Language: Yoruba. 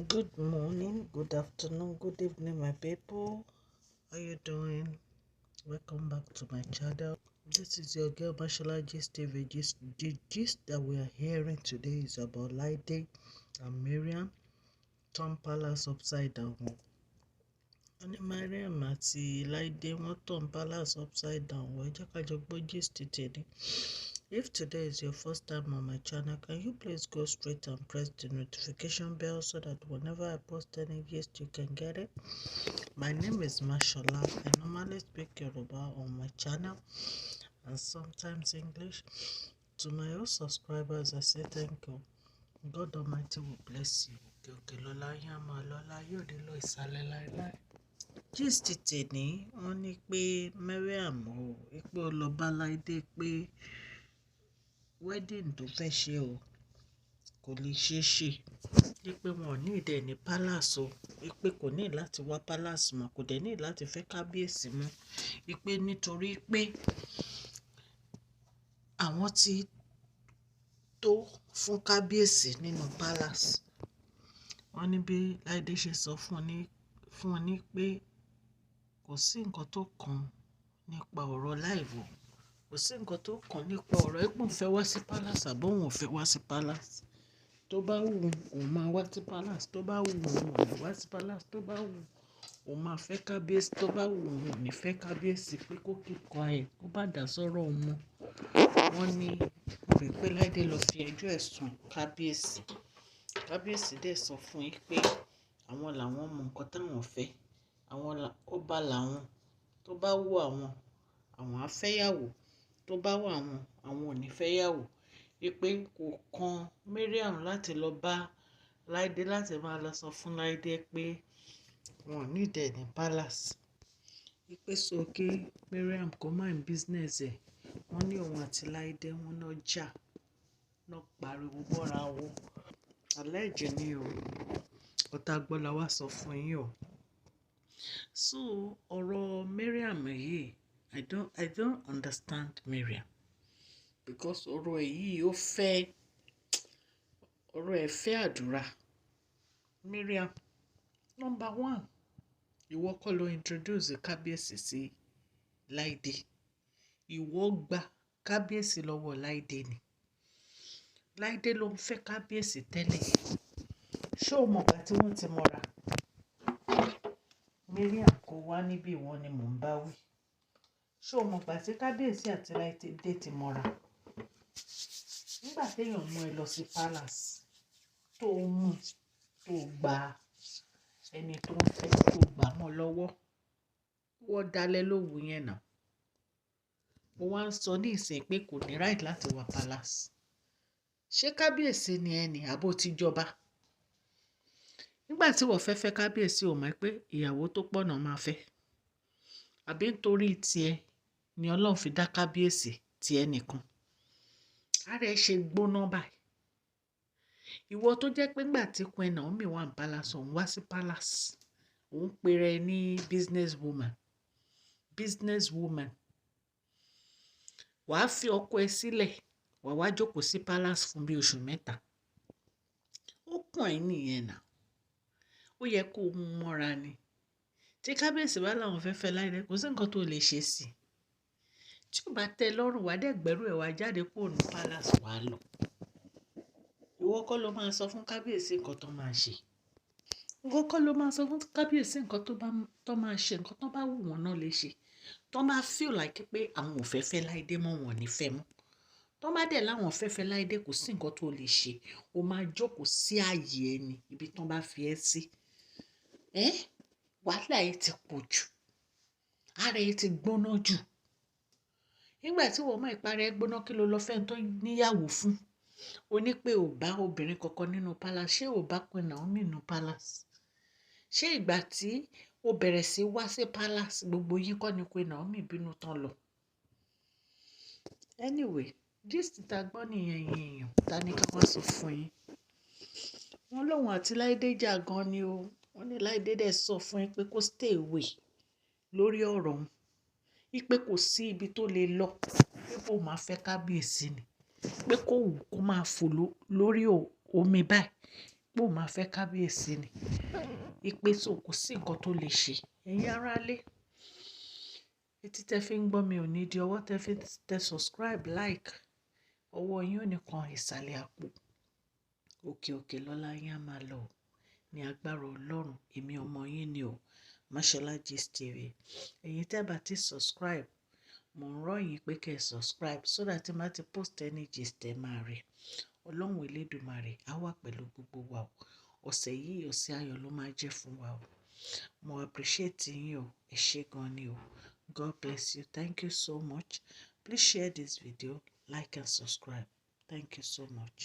Good morning, good afternoon, good evening, my people. How you doing? Welcome back to my channel. This is your girl Mashallah Gist TV. The gist that we are hearing today is about Laide and Mariam turn palace upside down. And Mariam àti Laide wọ́n turn palace upside down. Ẹ jẹ́ ká jọ gbọ́ gist tèmi. If today is your first time on my channel, can you please go straight and press the notification bell so that whenever I post any gist, you can get it? My name is Mashallah. I normally speak Yoruba on my channel and sometimes English. To my old subscribers, I say thank you. God Almighty will bless you. Gist tèmi wọ́n ní pé Mariam pé ó lọ bá Laide pé wedding tó fẹ́ ṣe o kò lè ṣeé ṣe pé wọn ò ní ìdẹ ní palace o pé kò ní láti wá palace mọ́, kò dẹ̀ ní láti fẹ́ kábíyèsí mọ́, pé nítorí pé àwọn ti tó fún kábíyèsí nínú palace. Wọ́n ní bí Laide ṣe sọ fún wọn ní pé kò sí nǹkan tó kàn nípa ọ̀rọ̀ live o, kò sí nǹkan tó kàn nípa ọ̀rọ̀ ẹ̀gbọ́n fẹ́ wá sí palace àbọ̀ òun ò fẹ́ wá sí palace. Tó bá wù òun máa wá sí palace, tó bá wù òun ò ní wá sí palace, tó bá wù òun máa fẹ́ kábíyèsí, tó bá wù òun ò ní fẹ́ kábíyèsí, pé kó keep quiet, kó bá dà sọ́rọ̀ ọmọ. Wọ́n ní pé Laide lọ fi ẹjọ́ ẹ̀ sùn kábíyèsí. Kábíyèsí dẹ̀ sọ fún yín pé àwọn làwọn mọ nǹkan táwọn fẹ́, àwọn ọba làwọn, tó bá wù àwọn á fẹ́yàwó, tó bá wù àwọn ò ní fẹ́yàwó. Pé kò kan Mariam láti lọ bá Laide láti máa lọ sọ fún Laide pé wọn ò ní ìdẹ ní palace. Pé sókè Mariam kò mind business ẹ̀. Wọ́n ní òun àti Laide wọn náà jà, náà pariwo bọ́ra wọn. Alleged ni o, ọ̀tá gbọ́lá wá sọ fún yín o. So ọ̀rọ̀ Mariam yìí, I don't understand Mariam. Because ọ̀rọ̀ yìí ọ̀rọ̀ ẹ̀ fẹ́ àdúrà. Mariam, number one, ìwọ kọ́ ló introduce kábíyèsí sí Laide. Ìwọ gba kábíyèsí lọ́wọ́ Laide ni. Laide ló ń fẹ́ kábíyèsí tẹ́lẹ̀. Ṣé o mọ̀ ìgbà tí wọ́n ti mọ́ra? Mariam kò wá níbí wọn ni mò ń bá wí. Ṣé o mọ̀ ìgbà tí kábíyèsí àti Laide ti mọ́ra? Nígbà téèyàn mú ẹ lọ sí palace, tó gba ẹni tó ń fẹ́, tó gbà mọ́ lọ́wọ́, wọ́n dalẹ̀ lówù yẹn náà. Mo wá ń sọ ní ìsìn pé kò ní right láti wá palace. Ṣé kábíyèsí ni ẹni àbó ti jọba? Nígbà tí wọ́n fẹ́ kábíyèsí, ò mọ̀ pé ìyàwó tó pọ̀ náà máa fẹ́. Àbí nítorí tiẹ̀ ni Ọlọ́run fi dá kábíyèsí tiẹ̀ nìkan. Ara ẹ ṣe gbóná báyìí. Ìwọ tó jẹ́ pé ńgbà tí Queen Naomi wà ní palace, òun wá sí palace, òun pèrè ní business woman. Wàá fi ọkọ ẹ sílẹ̀, wàá wá jókòó sí palace fún bí oṣù mẹ́ta. Ó kàn ẹ́ nìyẹn náà. Ó yẹ kó mú mọ́ra ni. Tí kábíyèsí bá láwọn fẹ́ Laide, kò sí nǹkan tó lè ṣe sí i. Tí ó bá tẹ́ lọ́rùn, wá dẹ̀ gbẹ́rù ẹ̀ wá jáde kúrò ní palace wá lọ. Ìwọ kọ́ ló máa sọ fún kábíyèsí nǹkan tó máa ṣe. Ìwọ kọ́ ló máa sọ fún kábíyèsí nǹkan tó máa ṣe, nǹkan tó bá wù wọ́n náà lè ṣe. Tó máa feel like pé àwọn ò fẹ́ Laide mọ́, wọn ò ní fẹ́ mọ́. Tó bá dẹ̀ láwọn fẹ́ Laide, kò sí nǹkan tó lè ṣe. O máa jókòó sí ààyè ẹni ibi tó bá fi ẹ́ sí. Wàhálà ẹ ti pọ̀ jù. Ara ẹ ti gbóná jù. Nígbà tí wọ́n mọ̀ ìparẹ́ gbóná, kí ló lọ fẹ́ tó níyàwó fún? O ní pé ò bá obìnrin kankan nínú palace. Ṣé ò bá Queen Naomi nínú palace? Ṣé ìgbà tí o bẹ̀rẹ̀ sí wá sí palace, gbogbo yín kọ́ ni Queen Naomi bínú tán lọ? Anyway, gist ta gbọ́ nìyẹn èèyàn. Ta ni ká wá sọ fún yín? Wọ́n lóun àti Laide jà gan ni o. Wọ́n ní Laide dẹ̀ sọ fún yín pé kó stay away lórí ọ̀rọ̀ òun. Pé kò sí ibi tó lè lọ, pé kó máa fẹ́ kábíyèsí ni. Pé kó wù kó máa fò lórí omi báyìí. pé òun máa fẹ́ kábíyèsí ni ìpè so kò sí nǹkan tó lè ṣe ẹ̀yin aráalé etí tẹ́ fi ń gbọ́ mi ò ní di ọwọ́ tẹ́ fi tẹ subscribe like ọwọ́ yín ò ní kan ìsàlẹ̀ àpò òkè òkè lọ́lá yín á máa lọ ní agbára ọlọ́run èmi ọmọ yín ni o Mashola Gist TV ẹ̀yin tẹ́ bá ti subscribe mo ń rọ̀ yín pé kẹ́ ẹ subscribe so that tí má ti post any gist ẹ máa rí ọlọ́run elédùmarè á wà pẹ̀lú gbogbo wa o ọ̀sẹ̀ yìí ọ̀sẹ̀ ayọ̀ ló máa jẹ́ fún wa o mo appreciate yín o ẹ ṣé gan ni o God bless you thank you so much please share this video like and subscribe thank you so much.